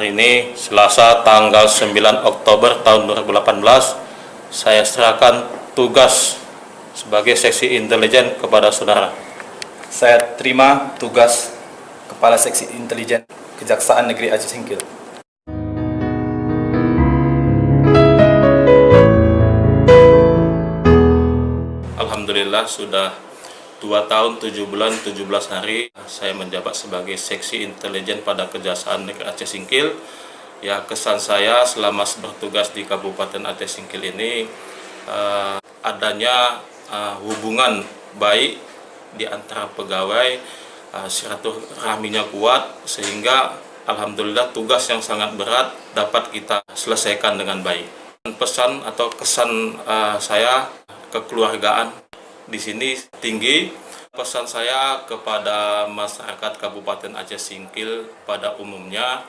hari ini Selasa tanggal 9 Oktober tahun 2018 saya serahkan tugas sebagai seksi intelijen kepada saudara. Saya terima tugas Kepala Seksi Intelijen Kejaksaan Negeri Aceh Singkil. Alhamdulillah sudah 2 tahun 7 bulan 17 hari saya menjabat sebagai Seksi Intelijen pada Kejaksaan Negeri Aceh Singkil. Ya, kesan saya selama bertugas di Kabupaten Aceh Singkil ini adanya hubungan baik di antara pegawai, silaturahminya kuat, sehingga alhamdulillah tugas yang sangat berat dapat kita selesaikan dengan baik. Pesan atau kesan saya kekeluargaan di sini tinggi. Pesan saya kepada masyarakat Kabupaten Aceh Singkil pada umumnya,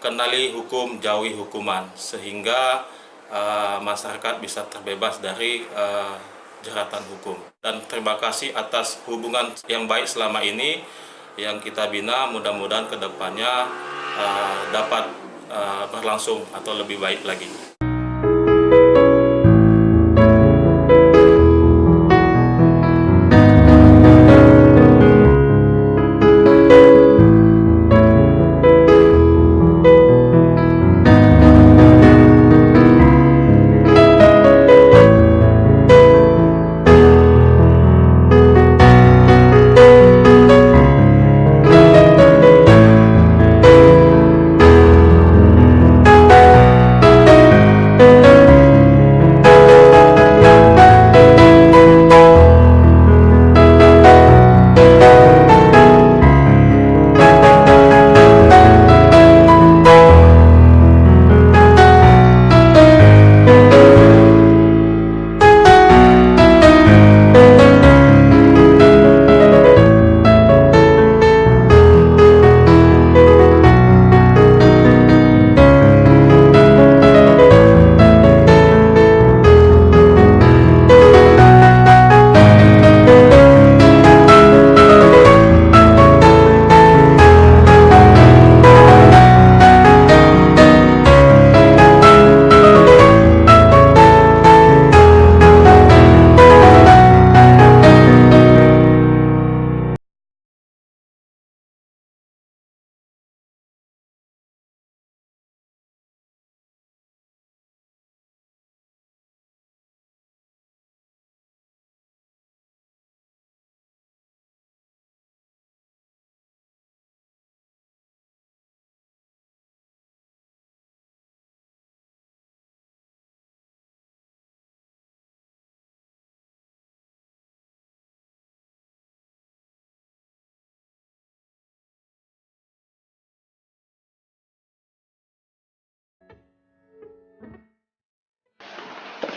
kenali hukum, jauhi hukuman, sehingga masyarakat bisa terbebas dari jeratan hukum. Dan terima kasih atas hubungan yang baik selama ini yang kita bina. Mudah-mudahan kedepannya dapat berlangsung atau lebih baik lagi.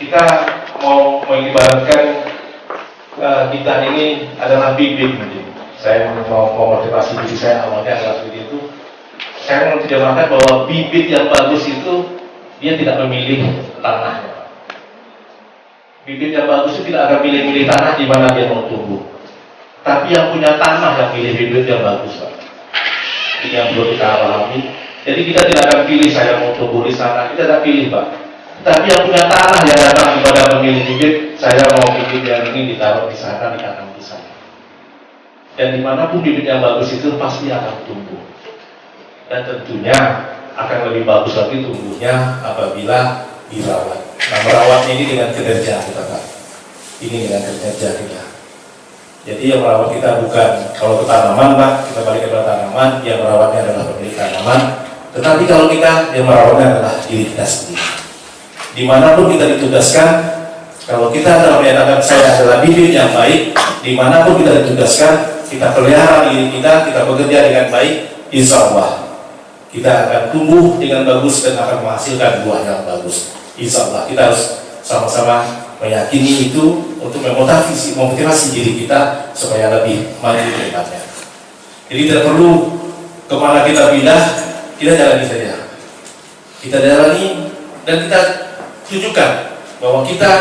Kita mau mengibaratkan kita ini adalah bibit. Saya mau motivasi diri saya awalnya adalah seperti itu. Saya mau menjelaskan bahwa bibit yang bagus itu dia tidak memilih tanahnya. Bibit yang bagus itu tidak akan milih-milih tanah di mana dia mau tumbuh. Tapi yang punya tanah yang pilih bibit yang bagus, Pak. Ini yang perlu kita pahami. Jadi kita tidak akan pilih saya mau tumbuh di sana, kita tidak pilih, Pak. Tapi yang punya tanah yang datang kepada pemilik bibit, saya mau bibit yang ini ditaruh di sana, ditanam di sana. Dan dimanapun bibit yang bagus itu pasti akan tumbuh. Dan tentunya akan lebih bagus lagi tumbuhnya apabila dirawat. Nah, merawatnya ini dengan kinerja kita, Pak. Ini dengan kinerja kita. Jadi yang merawat kita bukan, kalau ke tanaman, Pak, kita balik kepada tanaman, yang merawatnya adalah pemilik tanaman. Tetapi kalau kita, yang merawatnya adalah diri kita sendiri. Dimanapun kita ditugaskan, kalau kita adalah menyatakan saya adalah bibit yang baik, dimanapun kita ditugaskan, kita pelihara diri kita bekerja dengan baik, insya Allah kita akan tumbuh dengan bagus dan akan menghasilkan buah yang bagus. Insya Allah kita harus sama-sama meyakini itu untuk memotivasi diri kita supaya lebih maju ke depannya. Jadi tidak perlu kemana kita pindah, kita jalani saja. Kita jalani dan kita tunjukkan bahwa kita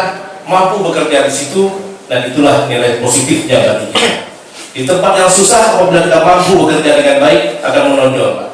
mampu bekerja di situ, dan itulah nilai positifnya bagi kita. Di tempat yang susah, apabila kita mampu bekerja dengan baik, akan menonjol, Pak.